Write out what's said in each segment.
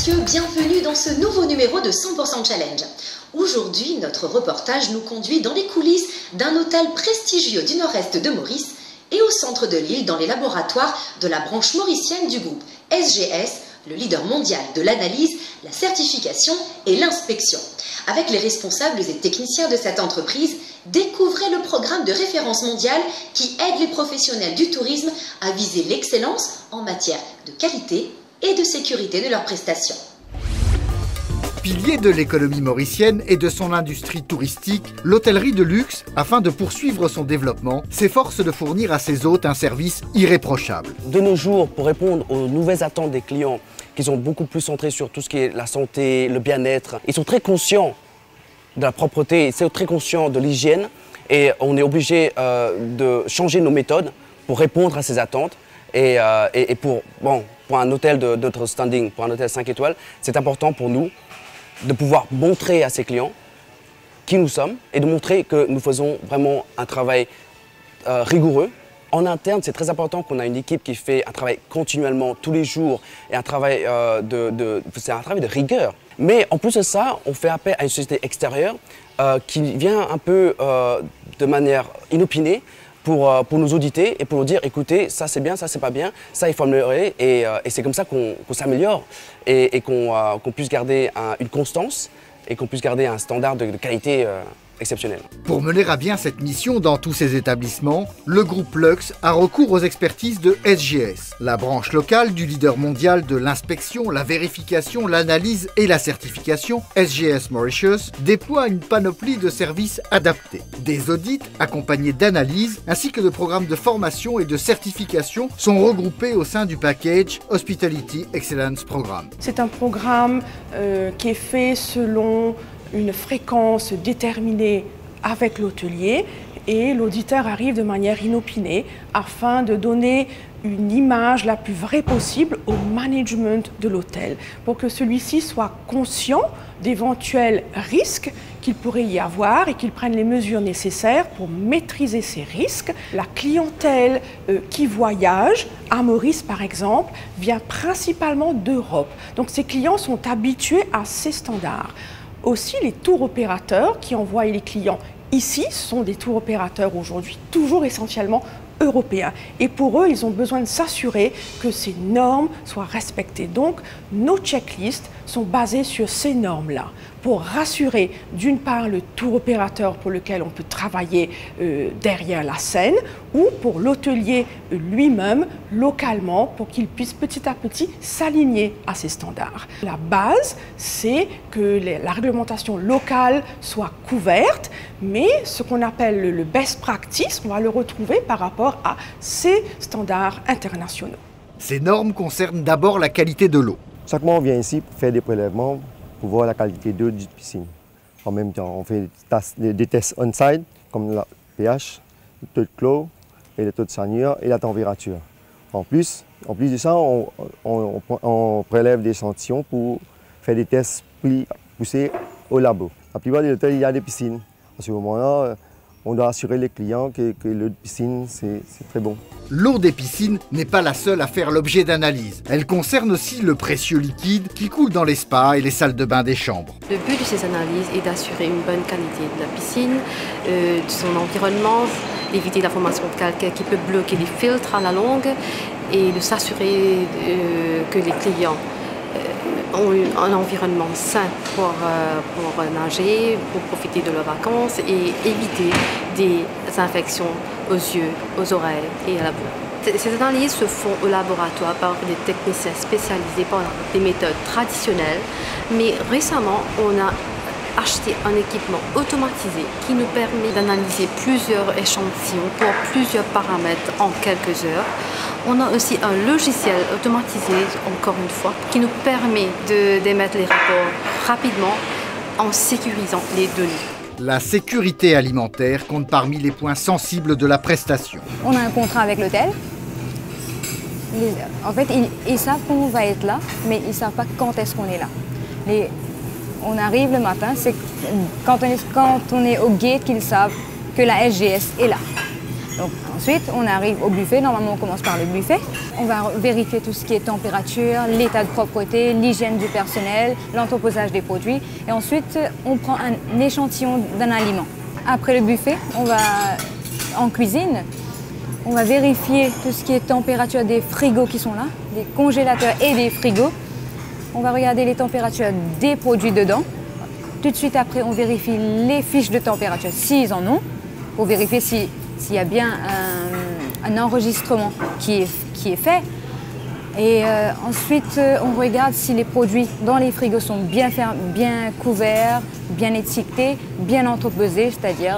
messieurs, bienvenue dans ce nouveau numéro de 100% Challenge. Aujourd'hui, notre reportage nous conduit dans les coulisses d'un hôtel prestigieux du nord-est de Maurice et au centre de l'île dans les laboratoires de la branche mauricienne du groupe SGS, le leader mondial de l'analyse, la certification et l'inspection. Avec les responsables et techniciens de cette entreprise, découvrez le programme de référence mondiale qui aide les professionnels du tourisme à viser l'excellence en matière de qualité et de sécurité de leurs prestations. Pilier de l'économie mauricienne et de son industrie touristique, l'hôtellerie de luxe, afin de poursuivre son développement, s'efforce de fournir à ses hôtes un service irréprochable. De nos jours, pour répondre aux nouvelles attentes des clients, qui sont beaucoup plus centrés sur tout ce qui est la santé, le bien-être, ils sont très conscients de la propreté, ils sont très conscients de l'hygiène et on est obligé de changer nos méthodes pour répondre à ces attentes. Et pour un hôtel de notre standing, pour un hôtel 5 étoiles, c'est important pour nous de pouvoir montrer à ses clients qui nous sommes et de montrer que nous faisons vraiment un travail rigoureux. En interne, c'est très important qu'on a une équipe qui fait un travail continuellement, tous les jours, et un travail c'est un travail de rigueur. Mais en plus de ça, on fait appel à une société extérieure qui vient un peu de manière inopinée pour nous auditer et pour nous dire, écoutez, ça c'est bien, ça c'est pas bien, ça il faut améliorer. Et c'est comme ça qu'on s'améliore et qu'on puisse garder une constance et qu'on puisse garder un standard de qualité exceptionnel. Pour mener à bien cette mission dans tous ces établissements, le groupe Lux a recours aux expertises de SGS, la branche locale du leader mondial de l'inspection, la vérification, l'analyse et la certification. SGS Mauritius déploie une panoplie de services adaptés. Des audits accompagnés d'analyses ainsi que de programmes de formation et de certification sont regroupés au sein du package Hospitality Excellence Programme. C'est un programme qui est fait selon une fréquence déterminée avec l'hôtelier et l'auditeur arrive de manière inopinée afin de donner une image la plus vraie possible au management de l'hôtel pour que celui-ci soit conscient d'éventuels risques qu'il pourrait y avoir et qu'il prenne les mesures nécessaires pour maîtriser ces risques. La clientèle qui voyage, à Maurice par exemple, vient principalement d'Europe. Donc ces clients sont habitués à ces standards. Aussi, les tours opérateurs qui envoient les clients ici sont des tours opérateurs aujourd'hui toujours essentiellement européens. Et pour eux, ils ont besoin de s'assurer que ces normes soient respectées. Donc, nos checklists sont basées sur ces normes-là pour rassurer d'une part le tour opérateur pour lequel on peut travailler derrière la scène ou pour l'hôtelier lui-même localement pour qu'il puisse petit à petit s'aligner à ces standards. La base, c'est que la réglementation locale soit couverte, mais ce qu'on appelle le best practice, on va le retrouver par rapport à ces standards internationaux. Ces normes concernent d'abord la qualité de l'eau. Chaque mois, on vient ici pour faire des prélèvements pour voir la qualité d'eau d'une piscine. En même temps, on fait des tests on-site, comme le pH, le taux de chlore, et le taux de cyanure et la température. En plus de ça, on prélève des échantillons pour faire des tests plus poussés au labo. La plupart des hôtels, il y a des piscines. À ce moment-là, on doit assurer les clients que l'eau de piscine, c'est très bon. L'eau des piscines n'est pas la seule à faire l'objet d'analyse. Elle concerne aussi le précieux liquide qui coule dans les spas et les salles de bain des chambres. Le but de ces analyses est d'assurer une bonne qualité de la piscine, de son environnement, d'éviter la formation de calcaire qui peut bloquer les filtres à la longue et de s'assurer que les clients ont un environnement sain pour nager, pour profiter de leurs vacances et éviter des infections aux yeux, aux oreilles et à la peau. Ces analyses se font au laboratoire par des techniciens spécialisés par des méthodes traditionnelles, mais récemment on a acheté un équipement automatisé qui nous permet d'analyser plusieurs échantillons pour plusieurs paramètres en quelques heures. On a aussi un logiciel automatisé, encore une fois, qui nous permet d'émettre les rapports rapidement en sécurisant les données. La sécurité alimentaire compte parmi les points sensibles de la prestation. On a un contrat avec l'hôtel. En fait, ils savent qu'on va être là, mais ils ne savent pas quand est-ce qu'on est là. On arrive le matin, c'est quand on est au gate qu'ils savent que la SGS est là. Donc, ensuite, on arrive au buffet. Normalement, on commence par le buffet. On va vérifier tout ce qui est température, l'état de propreté, l'hygiène du personnel, l'entreposage des produits. Et ensuite, on prend un échantillon d'un aliment. Après le buffet, on va en cuisine. On va vérifier tout ce qui est température des frigos qui sont là, des congélateurs et des frigos. On va regarder les températures des produits dedans. Tout de suite après, on vérifie les fiches de température, s'ils en ont, pour vérifier s'il y a bien un enregistrement qui est fait. Et ensuite, on regarde si les produits dans les frigos sont bien couverts, bien étiquetés, bien entreposés, c'est-à-dire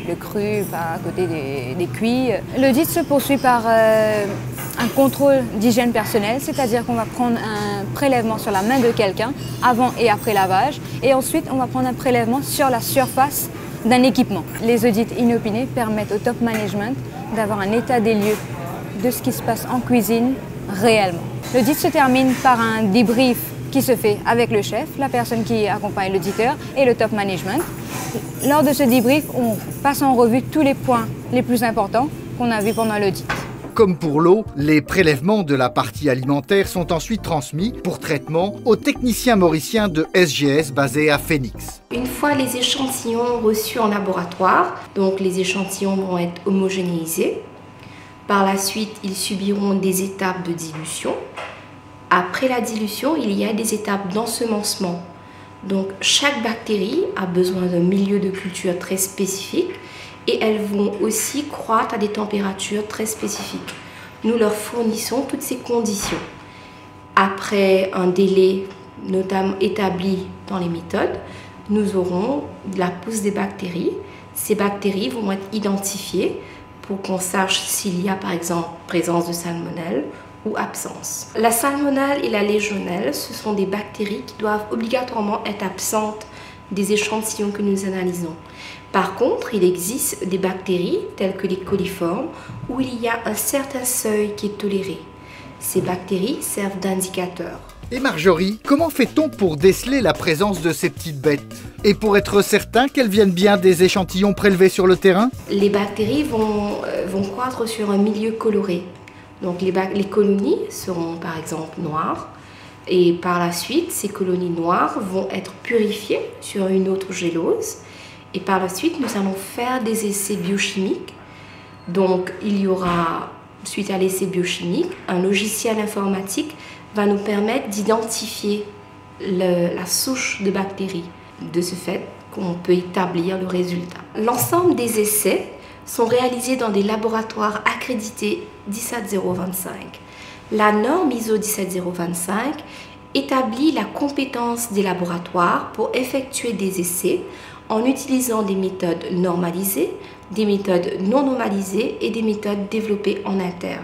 le cru, pas à côté des cuits. L'audit se poursuit par un contrôle d'hygiène personnelle, c'est-à-dire qu'on va prendre un prélèvement sur la main de quelqu'un avant et après lavage, et ensuite on va prendre un prélèvement sur la surface d'un équipement. Les audits inopinés permettent au top management d'avoir un état des lieux de ce qui se passe en cuisine réellement. L'audit se termine par un débrief qui se fait avec le chef, la personne qui accompagne l'auditeur et le top management. Lors de ce débrief, on passe en revue tous les points les plus importants qu'on a vus pendant l'audit. Comme pour l'eau, les prélèvements de la partie alimentaire sont ensuite transmis pour traitement aux techniciens mauriciens de SGS basés à Phoenix. Une fois les échantillons reçus en laboratoire, donc les échantillons vont être homogénéisés. Par la suite, ils subiront des étapes de dilution. Après la dilution, il y a des étapes d'ensemencement. Donc chaque bactérie a besoin d'un milieu de culture très spécifique et elles vont aussi croître à des températures très spécifiques. Nous leur fournissons toutes ces conditions. Après un délai notamment établi dans les méthodes, nous aurons la pousse des bactéries. Ces bactéries vont être identifiées pour qu'on sache s'il y a par exemple présence de salmonelle ou absence. La salmonelle et la légionelle, ce sont des bactéries qui doivent obligatoirement être absentes des échantillons que nous analysons. Par contre, il existe des bactéries telles que les coliformes où il y a un certain seuil qui est toléré. Ces bactéries servent d'indicateur. Et Marjorie, comment fait-on pour déceler la présence de ces petites bêtes? Et pour être certain qu'elles viennent bien des échantillons prélevés sur le terrain? Les bactéries vont croître sur un milieu coloré. Donc les colonies seront par exemple noires et par la suite, ces colonies noires vont être purifiées sur une autre gélose et par la suite, nous allons faire des essais biochimiques. Donc il y aura, suite à l'essai biochimique, un logiciel informatique va nous permettre d'identifier la souche de bactéries. De ce fait, qu'on peut établir le résultat. L'ensemble des essais sont réalisés dans des laboratoires accrédités 17025. La norme ISO 17025 établit la compétence des laboratoires pour effectuer des essais en utilisant des méthodes normalisées, des méthodes non normalisées et des méthodes développées en interne.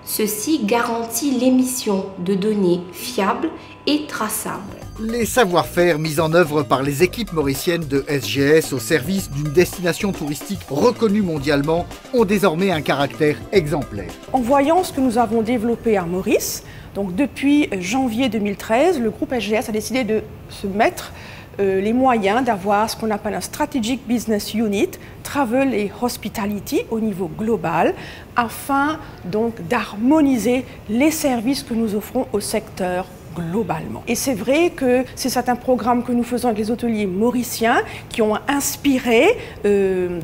Ceci garantit l'émission de données fiables et traçables. Les savoir-faire mis en œuvre par les équipes mauriciennes de SGS au service d'une destination touristique reconnue mondialement ont désormais un caractère exemplaire. En voyant ce que nous avons développé à Maurice, donc depuis janvier 2013, le groupe SGS a décidé de se mettre les moyens d'avoir ce qu'on appelle un Strategic Business Unit, Travel et Hospitality au niveau global, afin donc d'harmoniser les services que nous offrons au secteur globalement. Et c'est vrai que c'est certains programmes que nous faisons avec les hôteliers mauriciens qui ont inspiré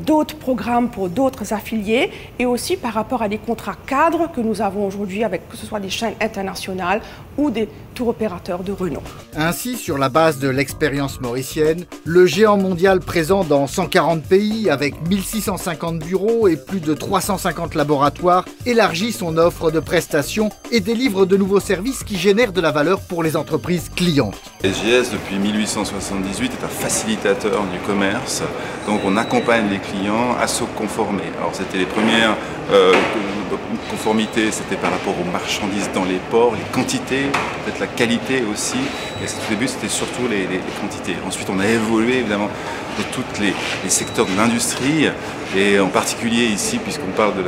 d'autres programmes pour d'autres affiliés et aussi par rapport à des contrats cadres que nous avons aujourd'hui avec que ce soit des chaînes internationales ou des tour opérateurs de renom. Ainsi, sur la base de l'expérience mauricienne, le géant mondial présent dans 140 pays avec 1650 bureaux et plus de 350 laboratoires élargit son offre de prestations et délivre de nouveaux services qui génèrent de la valeur pour les entreprises clientes. SGS, depuis 1878, est un facilitateur du commerce. Donc on accompagne les clients à se conformer. Alors c'était les premières conformités, c'était par rapport aux marchandises dans les ports, les quantités, peut-être la qualité aussi. Et au début, c'était surtout les quantités. Ensuite, on a évolué évidemment de tous les secteurs de l'industrie, et en particulier ici, puisqu'on parle du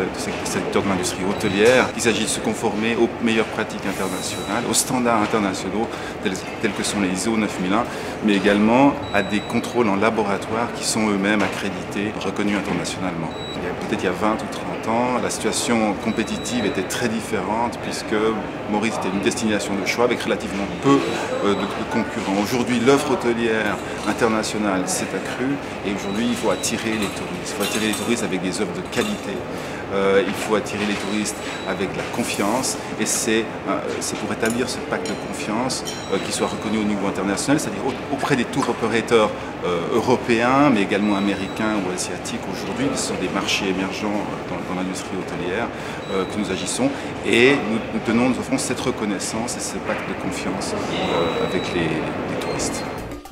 secteur de l'industrie hôtelière, il s'agit de se conformer aux meilleures pratiques internationales, aux standards internationaux tels que sont les ISO 9001, mais également à des contrôles en laboratoire qui sont eux-mêmes accrédités, reconnus internationalement. Peut-être il y a 20 ou 30 ans, la situation compétitive était très différente puisque Maurice était une destination de choix avec relativement peu de concurrents. Aujourd'hui, l'offre hôtelière internationale s'est accrue et aujourd'hui, il faut attirer les touristes. Il faut attirer les touristes avec des offres de qualité. Il faut attirer les touristes avec de la confiance et c'est pour établir ce pacte de confiance qui soit reconnu au niveau international, c'est-à-dire auprès des tour operators européens mais également américains ou asiatiques aujourd'hui. Ce sont des marchés émergents dans l'industrie hôtelière que nous agissons et nous offrons cette reconnaissance et ce pacte de confiance avec les touristes.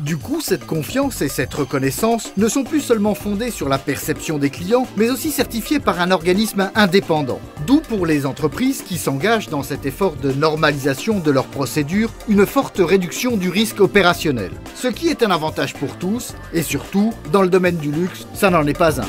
Du coup, cette confiance et cette reconnaissance ne sont plus seulement fondées sur la perception des clients, mais aussi certifiées par un organisme indépendant. D'où pour les entreprises qui s'engagent dans cet effort de normalisation de leurs procédures, une forte réduction du risque opérationnel. Ce qui est un avantage pour tous, et surtout, dans le domaine du luxe, ça n'en est pas un.